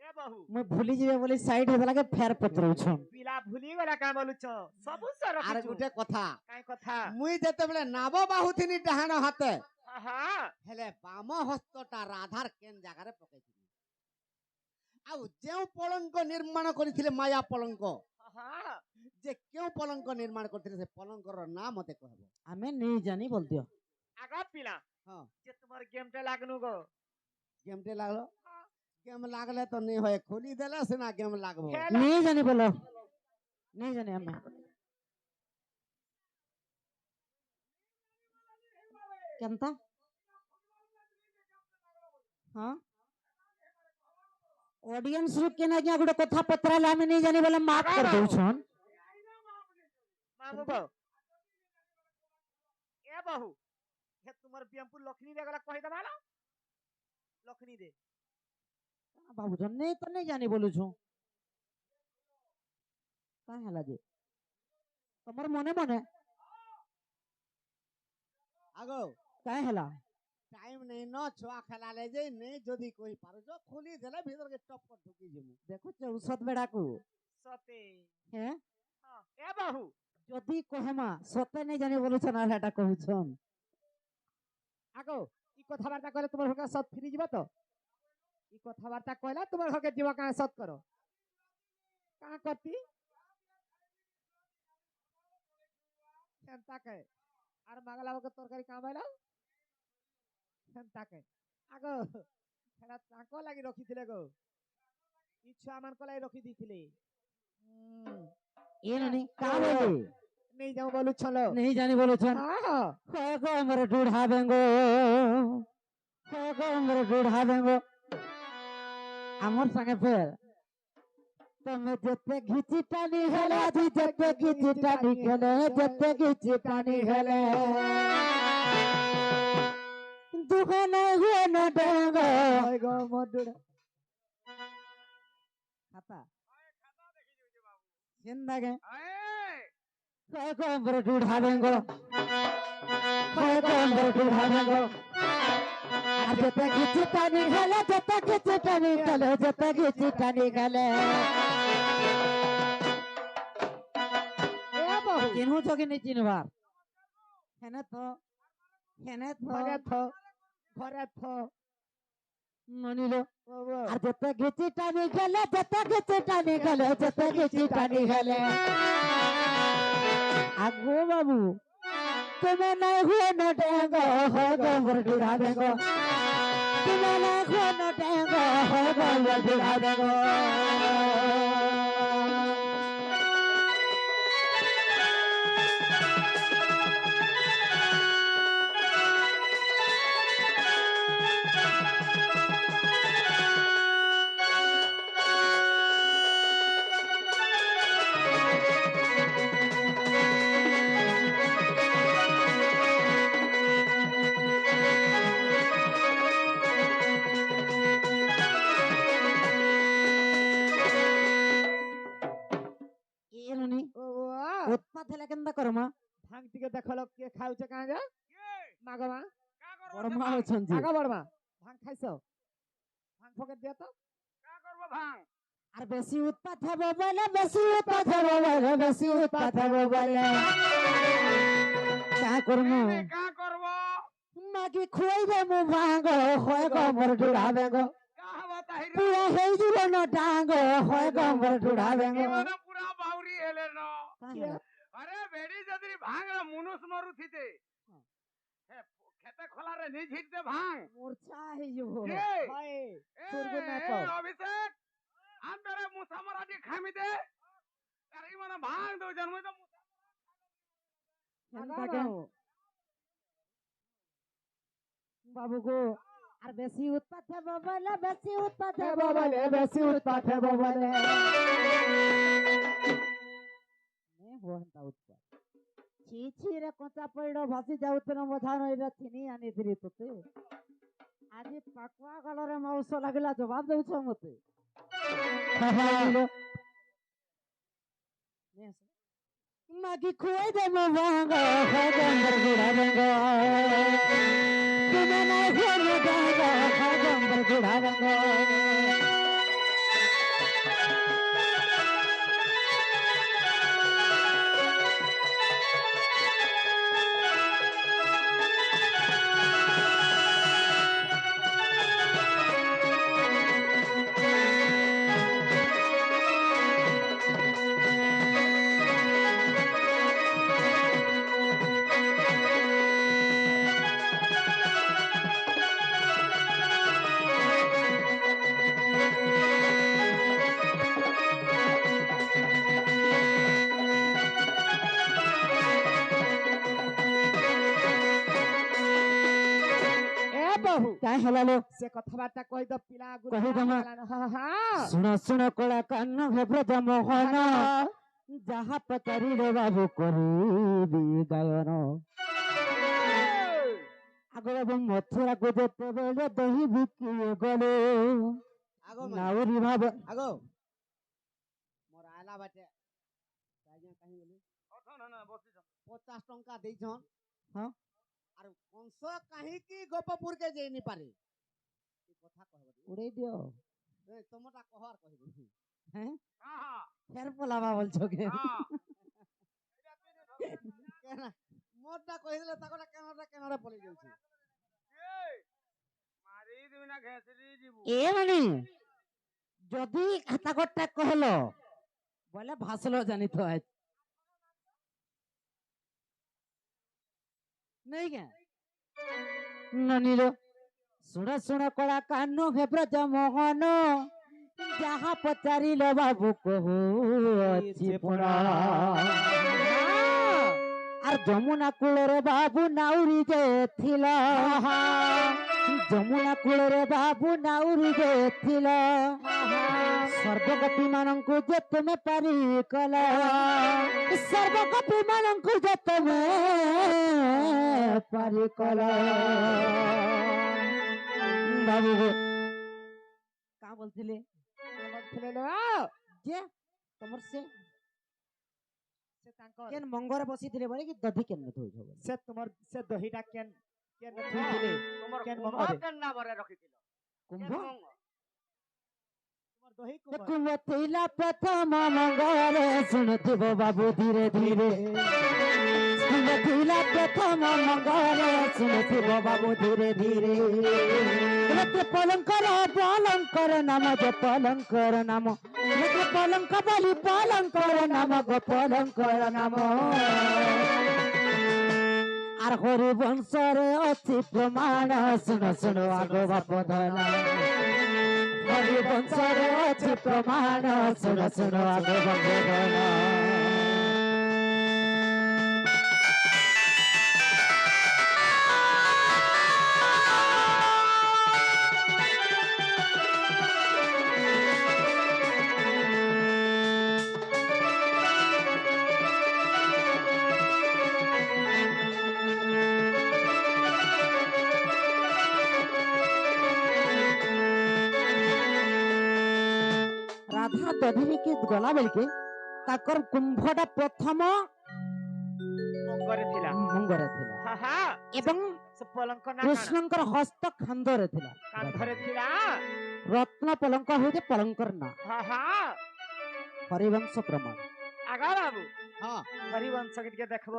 ए बहु मुई भूली जीवे बोली साइड हेला के फेर पत्रोछन पिला भूली गला का बोलुछ सब सर आरे गुटे कथा काई कथा मुई जेते बेले नाब बाहुथिनी डाहाण हाते हां हेले बाम हस्तटा राधार केन जागा रे पकेइथिनी आउ जेउ पलंक निर्माण करिथिले माया पलंक हां जे केउ पलंक निर्माण करथिले से पलंकर नाम मते कहबो आमे नहीं जानी बोल दियो आगा पिला हां जे तुम्हार गेमटे लागनु गो गेमटे लागलो गेम लागले तो नहीं होय खोली देला से ना गेम लागबो नहीं जानी बोलो नहीं जानी हमें केनता हाँ ऑडियंस रु के ना गुटे कथा पत्राले हमें नहीं जानी बोले माफ कर दउ छन मामू गो ए बहु हे तुम्हार बियमपुर लखनी दे गला कहि दमाला लखनी दे बाबू जन नहीं तो नहीं जानी बोलू छु का हला जे तमर मने मने आगो का हला टाइम नहीं न छुआ खेला ले जे नहीं जदी कोई पारो जो खोली देले भीतर के टप पर ढुकी जेमु देखो चौसत बेड़ा को सते हैं हां ए बहु जदी कहेमा सते नहीं जानी बोलू छन आटा कहू छन आगो ई कथा वार्ता करे तुम्हार होका सत फ्री जीवा तो ई कथा वार्ता कहला तुम्हार होके जीवा का सत करो का करती संता के आर मागला के तरकारी का बैला संता के आगो हेला ताको लागि रखी थिले गो ई छुआ मान को लागि रखी दीथिले ये नहीं का बोले नहीं जाओ बोलू छलो नहीं जानी बोलू छन हां हो गो हमर डूढ़ा बेंगो हो गो हमर डूढ़ा बेंगो हमर संगे फेर তুমি যেতে ঘিচি টানি হেলে আজি যেতে ঘিচি টানি খেলে যেতে ঘিচি টানি খেলে দুঃখে নাই হুয়ে না ডেঙ্গ হয় গো মডুড়া খাতা জিন্দাগে হয় গো বড় ডুড়া বেঙ্গ হয় গো বড় ডুড়া বেঙ্গ আর যেতে ঘিচি টানি খেলে যেতে ঘিচি টানি খেলে যেতে ঘিচি টানি খেলে এ বহু চিনহু চকে নি চিনবার হেনে তো ঘরে থ ননিলো বাবা আর যেতে ঘিচি টানি খেলে যেতে ঘিচি টানি খেলে যেতে ঘিচি টানি খেলে আগো বাবু তুমি নাই হুয়ে না ডেঙ্গ হয় গো বড় ডুড়া বেঙ্গ তুমি নাই হুয়ে না ডেঙ্গ হয় গো বড় ডুড়া বেঙ্গ এলনি উৎপাত হেলা কেনতা করমা ভাঙ থেকে দেখলো কে খাউছে কাঁগা মাগমা বড় মা হচ্ছেন জি আগা বড়মা ভাঙ খাইছো ভাঙ ফকেট দিয়া তো কা করব ভাঙ আর বেশি উৎপাত হবে বলে বেশি উৎপাত হবে বলে বেশি উৎপাত হবে বলে কা করমু কা করব মাগি খুয়াই দে মু ভাঙ্গ হয় গো মোর ডুড়া বেঙ্গ কা হবা তাহির পুরা হেই দিব না ডাঙ্গ হয় গো মোর ডুড়া বেঙ্গ এমন পুরা বাউরি হেলে ন আরে বেড়ি যদি ভাঙ মনুষ মরু থিতে খেতে খোলারে নি ঝিকতে ভাঙ মূর্ছা হই যাব ভাই সুরগু না কও অভিষেক আন্তরে মুসা মারাটি খামি দে আরে মানে ভাঙ দো জন্ম তো মুসা কেনতা বাবু গো আর বেশি উৎপাত হবে বলে বেশি উৎপাত হবে বলে বেশি উৎপাত হবে বলে নে হোন্তা উৎপাত ছি ছি রে কোচা পড়ো ভাসি যাউতন মধান এরা থিনি আনি দিলি তোতে আজি পাকওয়া গলরে মাউস লাগিলা জবাব দেউছ মতে মাগি খুয়াই দে মো ভাঙ্গ খগম্বর গুড়া বেঙ্গ তুমি নাই খুয়াই দে ভাঙ্গ খগম্বর গুড়া বেঙ্গ କାଁ ହେଲା ଲୋ ସେ କଥାବାର୍ତ୍ତା କହିଦ ପିଲା କହିଦମା। ଶୁଣ ଶୁଣ କଳା କାନ ହେବ୍ରଜ ମୋହନ ଯାହା ପଚାରିଲେ ବାବୁ କରିବି ଗାୟନ ଆଗ ବାବୁ ମଥୁରାକୁ ଯେତେବେଳେ ଦହି ବିକି ଗଲେ ଆଗ ମାନେ ନାଉରି ଭାବ ଆଗ ମୋର ଆଇଲା ବାଟେ ଆଜ୍ଞା କାହିଁ ଗଲି 50 ଟଙ୍କା ଦେଇଛନ୍ ହଁ। ଆରୁ କଂସ କାହିଁକି ଗୋପପୁର କେ ଯାଇନି ପାରେ ଏ କଥା କହିବ ଉଡେଇ ଦିଅ ତମଟା କହର କହିଦେବି হ্যাঁ ফের পোলাবা বলছো কে কেন মোরটা কহিলে তাকটা কেনরা পড়ে যাচ্ছে এ মানে যদি খাতা করতে কহলো বলে ভাসলো জানি তো আজ নেই কে ননিলো শুণ শুণ কড়া কান্ন হেব্রজ মোহন যাহা পচারিল বাবু কহু অছি পোড়া আর যমুনা কূলরে বাবু নাউরি যে ছিল যমুনা কূলরে বাবু নাউরি যে ছিল সর্বগোপী মানଙ୍କୁ যে তুমি পারি কল সর্বগোপী মানଙ୍କୁ যে তুমি পারি কল বাবু কা বলছিলে যে তোমার সে কেন মঙ্গরে বসিଥିଲେ বলে কি দধি কেন ধুইছ ସେ ତୁମର ସେ ଦହିଟା କେନ୍ କେନ୍ ଥୁଇଥିଲେ କେନ୍ ମଙ୍ଗରେ কুম্ভ ତୁମର ଦହି কুম্ভ ଥିଲା প্রথম মঙ্গরে শুনুথিব বাবু ধীরে ধীরে কুম্ভ ଥିଲା প্রথম মঙ্গরে শুনুথিব বাবু ধীরে ধীরে পলঙ্কর নাম যে পলঙ্কর নাম পলঙ্ক বলি পলঙ্কর নাম গো পলঙ্কর নাম আর হরি বংশরে অছি প্রমাণ শুণ শুণ আগ বাপ ধনা হরি বংশরে অছি প্রমাণ শুণ শুণ আগ বাপ ধনা রাধা দধিনীকে গলা বেলকে তাকর কুম্ভটা প্রথম ମଙ୍ଗରେ ଥିଲା মঙ্গরে ଥିଲା এবং ସେ ପଲଙ୍କ ନା କାଣା কৃষ্ণଙ୍କର হস্ত খান্দরে ଥିଲା କାନ୍ଧରେ ଥିଲା রত্ন পলঙ্ক হচ্ছে পলঙ্কর না হরিবংশ প্রমাণ ଆଗ ବାବୁ ହଁ ହରିବଂଶ ଟିକେ ଦେଖବ